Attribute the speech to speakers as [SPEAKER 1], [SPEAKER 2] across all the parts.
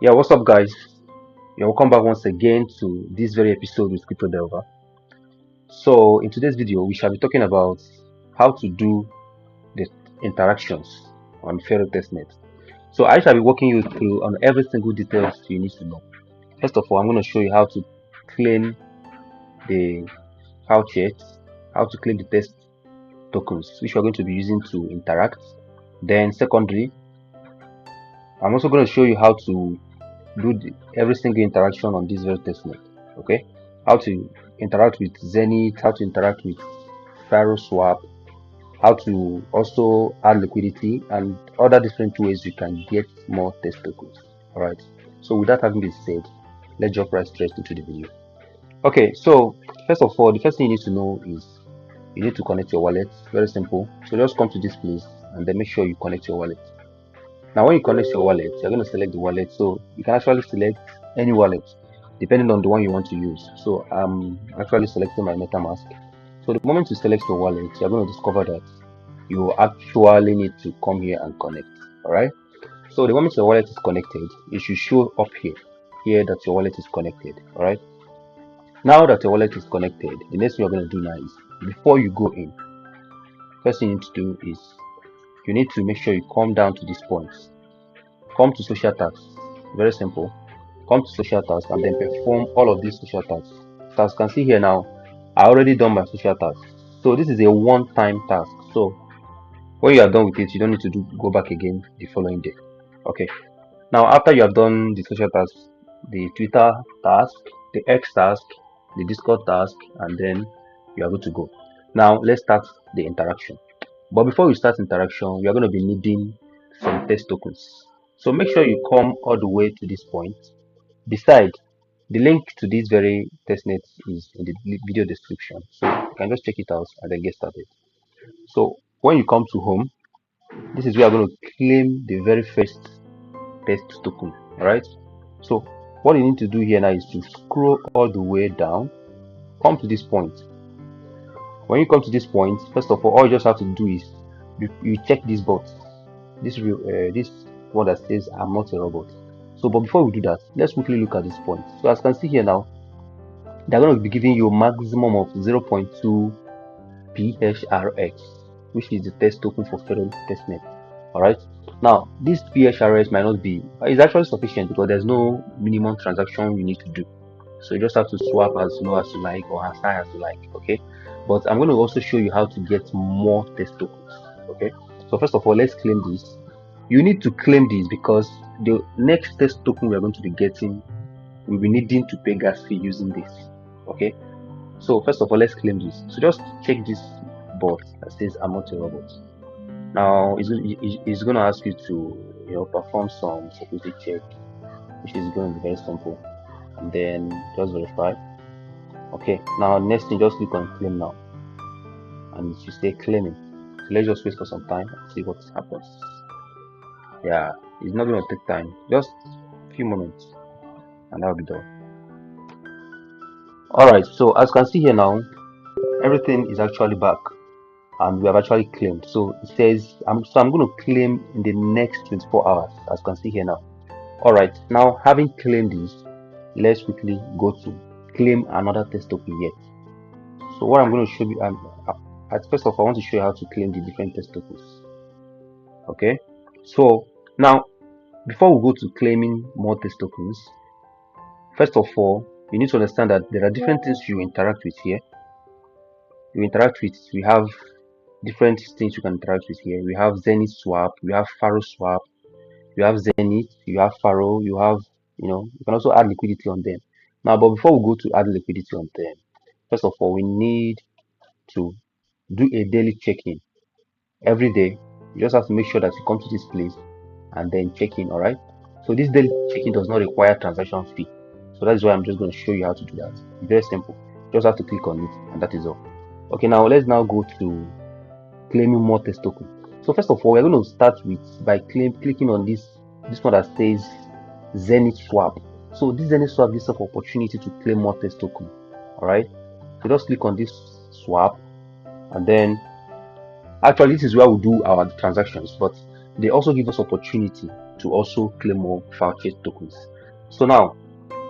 [SPEAKER 1] Yeah, what's up, guys? Yeah, welcome back once again to this very episode with Crypto Delver. So, in today's video, we shall be talking about how to do the interactions on Pharos Testnet. So, I shall be walking you through on every single details you need to know. First of all, I'm going to show you how to claim the Faucet, how to claim the test tokens, which we're going to be using to interact. Then, secondly, I'm also going to show you how to do every single interaction on this very testnet. Okay, how to interact with Zenith, how to interact with Faroswap, how to also add liquidity, and other different ways you can get more test tokens. All right. So with that having been said, let's jump right straight into the video. Okay. So first of all, the first thing you need to know is you need to connect your wallet. Very simple. So just come to this place and then make sure you connect your wallet. Now, when you connect your wallet, you're going to select the wallet. So you can actually select any wallet depending on the one you want to use. So I'm actually selecting my MetaMask. So the moment you select your wallet, you're going to discover that you actually need to come here and connect. All right. So the moment your wallet is connected, it should show up here that your wallet is connected. All right. Now that your wallet is connected, the next thing you're going to do now is before you go in, first thing you need to do is you need to make sure you come down to this point. Come to social tasks. Very simple. Come to social tasks and then perform all of these social tasks. So as you can see here now, I already done my social tasks. So this is a one-time task. So when you are done with it, you don't need to go back again the following day. Okay. Now after you have done the social tasks, the Twitter task, the X task, the Discord task, and then you are good to go. Now let's start the interaction. But before we start interaction, we are going to be needing some test tokens. So make sure you come all the way to this point. Beside, the link to this very testnet is in the video description. So you can just check it out and then get started. So when you come to home, this is where you're going to claim the very first test token. Alright. So what you need to do here now is to scroll all the way down, come to this point. When you come to this point, first of all you just have to do is you check this box, this one that says I'm not a robot. So but before we do that, let's quickly look at this point. So as you can see here now, they're going to be giving you a maximum of 0.2 PHRS, which is the test token for Pharos Testnet. Alright, now this PHRS might not be, it's actually sufficient because there's no minimum transaction you need to do. So you just have to swap as low as you like or as high as you like. Okay, but I'm going to also show you how to get more test tokens. Okay, so first of all, let's claim this. You need to claim this because the next test token we're going to be getting, we'll be needing to pay gas fee using this. Okay, so first of all, let's claim this. So just check this box that says I'm not a robot. Now it's going to ask you to perform some security check, which is going to be very simple, and then just verify. Okay, now next thing, just click on claim now, and it should say claiming. So let's just wait for some time and see what happens. Yeah, it's not going to take time, just a few moments, and that'll be done. Alright, so as you can see here now, everything is actually back and we have actually claimed. So it says I'm going to claim in the next 24 hours, as you can see here now. Alright, now having claimed this, let's quickly go to claim another test token yet. So what I'm going to show you, first of all, I want to show you how to claim the different test tokens. Okay, so now before we go to claiming more test tokens, first of all, you need to understand that there are different things you interact with here. We have different things you can interact with here. We have Zenith Swap, we have Faroswap, you have Zenith, you have Faro, you can also add liquidity on them. Now, but before we go to add liquidity on them, first of all, we need to do a daily check-in. Every day, you just have to make sure that you come to this place and then check in, alright? So this daily check-in does not require transaction fee. So that's why I'm just going to show you how to do that. It's very simple. You just have to click on it and that is all. Okay, now let's now go to claiming more test token. So first of all, we're going to start by clicking on this one that says Zenith Swap. So this Zenith Swap gives us an opportunity to claim more test token. Alright, so just click on this swap, and then actually this is where we do our transactions, but they also give us opportunity to also claim more Faucet tokens. So now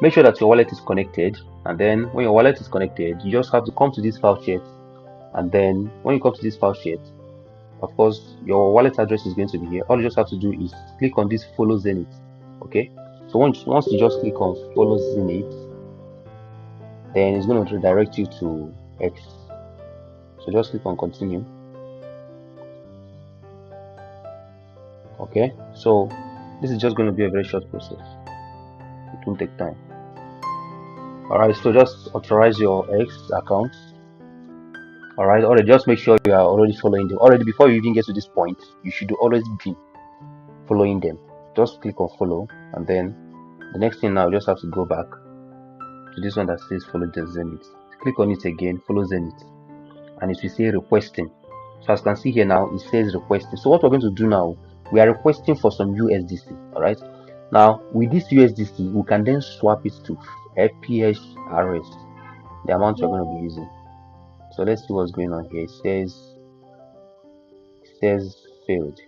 [SPEAKER 1] make sure that your wallet is connected, and then when your wallet is connected, you just have to come to this Faucet, and then when you come to this Faucet, of course your wallet address is going to be here. All you just have to do is click on this follow Zenith. Okay, so once you just click on follow Zenith, then it's going to redirect you to X. So just click on continue. Okay, so this is just going to be a very short process. It won't take time. Alright, so just authorize your X account. Alright, already just make sure you are already following them. Already before you even get to this point, you should always be following them. Just click on follow, and then the next thing now, you just have to go back to this one that says follow the Zenith. Click on it again, follow Zenith, and it will say requesting. So as you can see here now, it says requesting. So what we're going to do now, we are requesting for some USDC. Alright, now with this USDC, we can then swap it to PHRS, the amount you're going to be using. So let's see what's going on here. It says failed.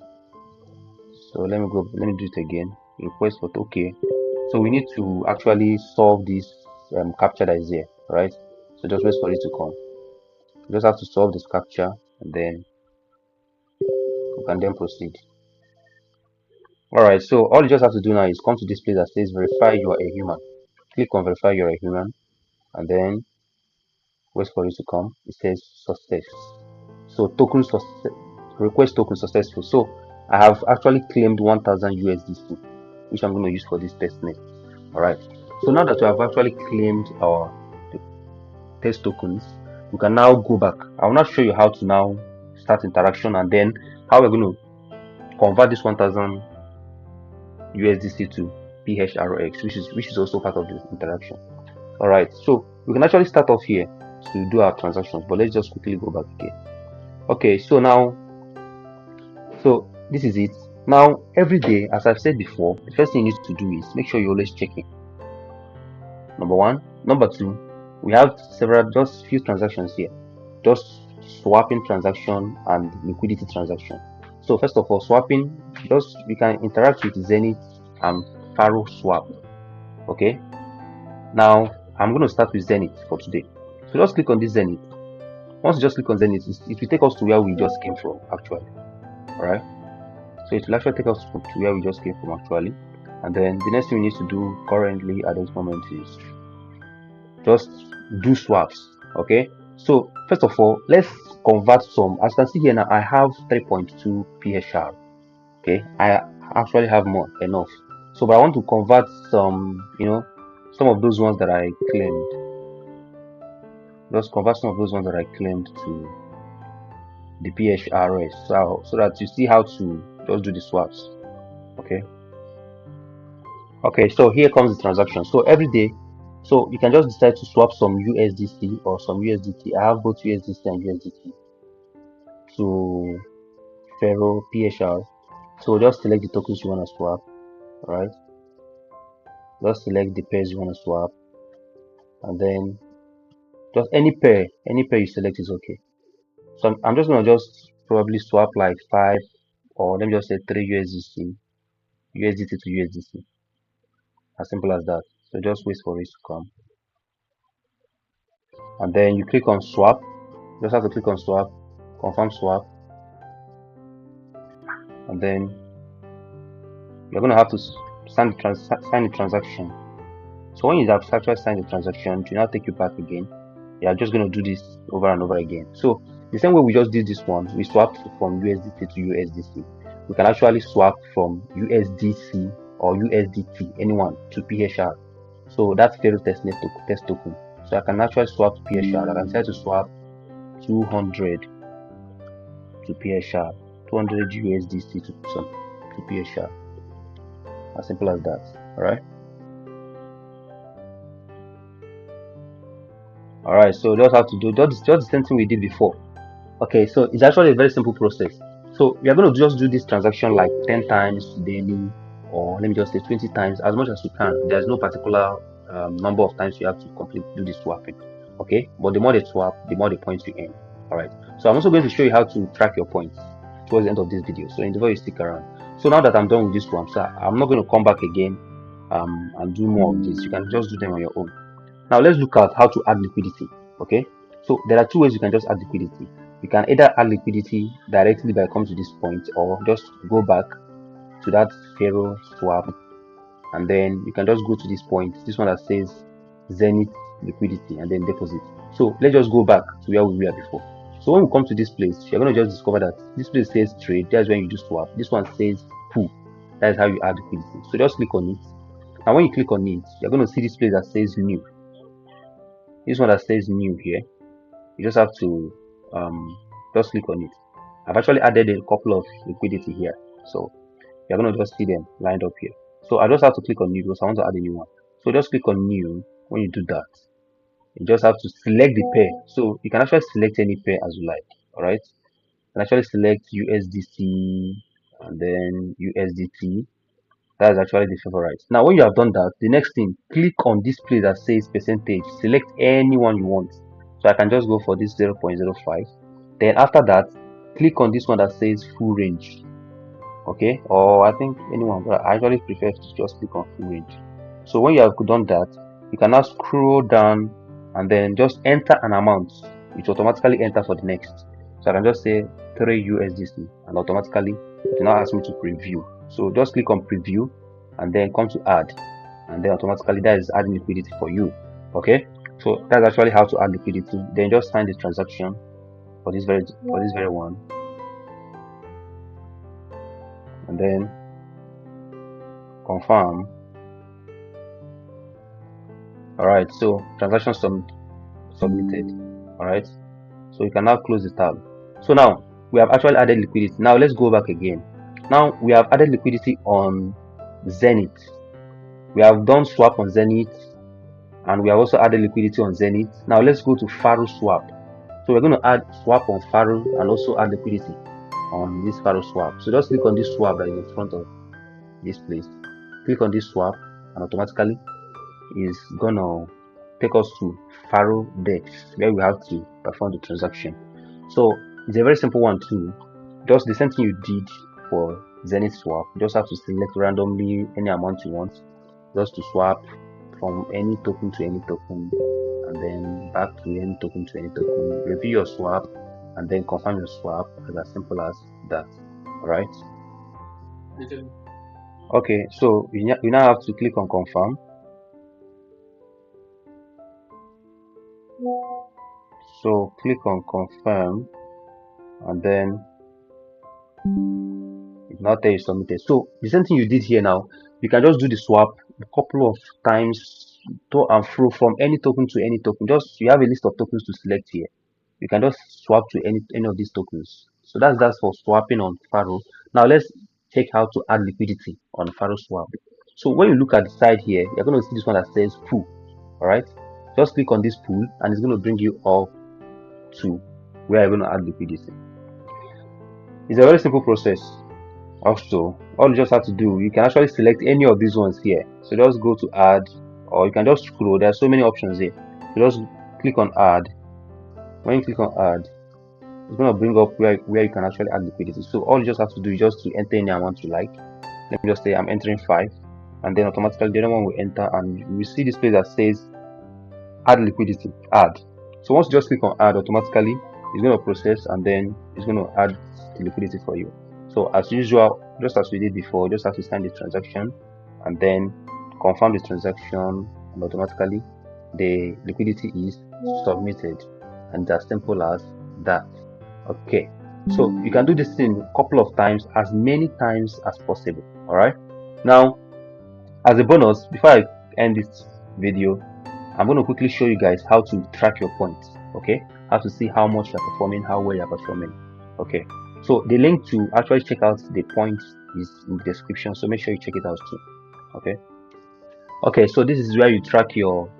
[SPEAKER 1] So let me do it again. Request for okay. So we need to actually solve this captcha that is here, right? So just wait for it to come. You just have to solve this captcha, and then we can then proceed. Alright, so all you just have to do now is come to this place that says verify you are a human. Click on verify you are a human, and then wait for it to come. It says success. So token success, request token successful. So I have actually claimed 1000 USDC, which I'm going to use for this testnet. Alright, so now that we have actually claimed our test tokens, we can now go back. I will not show you how to now start interaction, and then how we're going to convert this 1000 USDC to PHRS, which is also part of the interaction. Alright, so we can actually start off here to do our transactions, but let's just quickly go back again. Okay, so now, so this is it. Now every day, as I've said before, the first thing you need to do is make sure you're always checking. Number one. Number two, we have just few transactions here, just swapping transaction and liquidity transaction. So first of all, swapping, we can interact with Zenith and Faroswap. Okay, now I'm going to start with Zenith for today. So just click on this Zenith. Once you just click on Zenith, it will take us to where we just came from actually. Alright, so it will actually take us to where we just came from actually. And then the next thing we need to do currently at this moment is just do swaps. Okay, so first of all, let's convert some. As you can see here now, I have 3.2 PHR. Okay, I actually have more enough. So but I want to convert some, some of those ones that I claimed. Just convert some of those ones that I claimed to the PHRS, so that you see how to just do the swaps. Okay, so here comes the transaction. So every day, so you can just decide to swap some USDC or some USDT. I have both USDC and USDT to Pharos PHR. So just select the tokens you want to swap, right? Just select the pairs you want to swap, and then just any pair you select is okay. So I'm just gonna probably swap like 5, or let me just say 3 USDT to USDC. As simple as that. So just wait for it to come, and then you click on swap. Just have to click on swap, confirm swap, and then you're gonna have to sign the transaction. So when you have actually signed the transaction, do not take you back again. You are just gonna do this over and over again. So the same way we just did this one, we swapped from USDT to USDC. We can actually swap from USDC or USDT, anyone, to PHR. So that's Pharos Testnet test token. So I can actually swap to PHR. I can try to swap 200 to PHR, 200 USDC to PHR. As simple as that. Alright. Alright, so just have to do just the same thing we did before. Okay, so it's actually a very simple process. So we are going to just do this transaction like 10 times daily, or let me just say 20 times, as much as you can. There's no particular number of times you have to do the swapping. Okay, but the more they swap, the more the points you earn. Alright, so I'm also going to show you how to track your points. towards the end of this video, so endeavor you stick around. So now that I'm done with this one, so I'm not going to come back again and do more of this. You can just do them on your own. Now let's look at how to add liquidity. Okay, so there are two ways you can just add liquidity. You can either add liquidity directly by coming to this point, or just go back to that Pharos swap, and then you can just go to this point, this one that says Zenith liquidity, and then deposit. So let's just go back to where we were before. So when we come to this place, you're going to just discover that this place says trade. That's when you do swap. This one says pool. That is how you add liquidity. So just click on it. Now when you click on it, you're going to see this place that says new. This one that says new here, you just have to just click on it. I've actually added a couple of liquidity here, so you're going to just see them lined up here. So I just have to click on new because I want to add a new one. So just click on new. When you do that, you just have to select the pair. So you can actually select any pair as you like. All right, you can actually select USDC and then USDT. That is actually the favorite. Now when you have done that, the next thing, click on this place that says percentage. Select any one you want. So I can just go for this 0.05. Then after that, click on this one that says full range. Okay, or I think anyone, but I actually prefer to just click on full range. So when you have done that, you can now scroll down and then just enter an amount, which automatically enter for the next. So I can just say 3 USDC and automatically it will now ask me to preview. So just click on preview and then come to add, and then automatically that is adding liquidity for you. Okay, so that's actually how to add liquidity. Then just sign the transaction for this very one, and then confirm. All right, so transaction submitted. All right, so you can now close the tab. So now we have actually added liquidity. Now let's go back again. Now we have added liquidity on Zenith. We have done swap on Zenith, and we have also added liquidity on Zenith. Now let's go to Faroswap. So we're going to add swap on Faro and also add liquidity on this Faroswap. So just click on this swap that is in front of this place. Click on this swap, and automatically is gonna take us to Pharos Testnet, where we have to perform the transaction. So it's a very simple one too. Just the same thing you did for Zenith Swap. You just have to select randomly any amount you want, just to swap from any token to any token, and then back to any token to any token. Review your swap, and then confirm your swap. As simple as that. Alright. Okay, so you now have to click on confirm. So click on confirm, and then it now tells you submitted. So the same thing you did here now, you can just do the swap a couple of times to and fro from any token to any token. Just you have a list of tokens to select here. You can just swap to any of these tokens. So that's for swapping on Pharos. Now let's check how to add liquidity on Faroswap. So when you look at the side here, you're going to see this one that says pool. All right, just click on this pool, and it's going to bring you up to where you're going to add liquidity. It's a very simple process. Also, all you just have to do, you can actually select any of these ones here. So just go to add, or you can just scroll. There are so many options here. So just click on add. When you click on add, it's going to bring up where you can actually add liquidity. So all you just have to do is just to enter any amount you like. Let me just say I'm entering 5, and then automatically the other one will enter, and you will see this place that says add liquidity, add. So once you just click on add, automatically it's going to process, and then it's going to add the liquidity for you. So as usual, just as we did before, just have to sign the transaction and then confirm the transaction, and automatically the liquidity is submitted, and as simple as that. Okay, so you can do this thing a couple of times, as many times as possible. All right, now as a bonus, before I end this video, I'm going to quickly show you guys how to track your points. Okay, how to see how much you're performing, how well you're performing. Okay, so the link to actually check out the points is in the description, so make sure you check it out too. Okay, so this is where you track your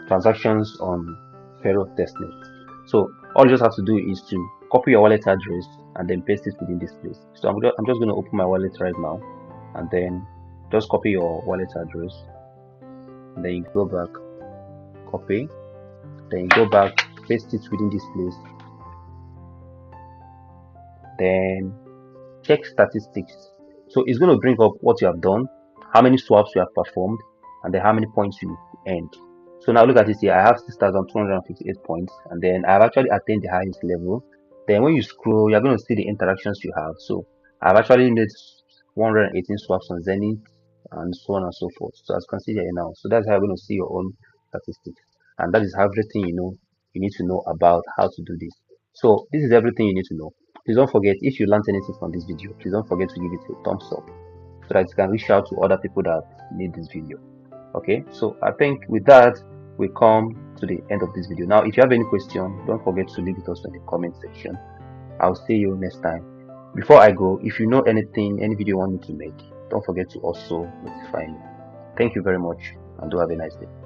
[SPEAKER 1] transactions on Pharos Testnet. So all you just have to do is to copy your wallet address and then paste it within this place. So I'm just going to open my wallet right now, and then just copy your wallet address, and then you go back, copy, then you go back, paste it within this place, then check statistics. So it's going to bring up what you have done, how many swaps you have performed, and then how many points you earned. So now look at this here. I have 6,258 points, and then I've actually attained the highest level. Then when you scroll, you're going to see the interactions you have. So I've actually made 118 swaps on Zenith, and so on and so forth. So as you can see here now, so that's how you're going to see your own statistics, and that is everything you need to know about how to do this. So this is everything you need to know. Please don't forget, if you learned anything from this video, please don't forget to give it a thumbs up so that you can reach out to other people that need this video. Okay, so I think with that we come to the end of this video. Now if you have any question, don't forget to leave it us in the comment section. I'll see you next time. Before I go, if you know anything, any video you want me to make, don't forget to also notify me. Thank you very much and do have a nice day.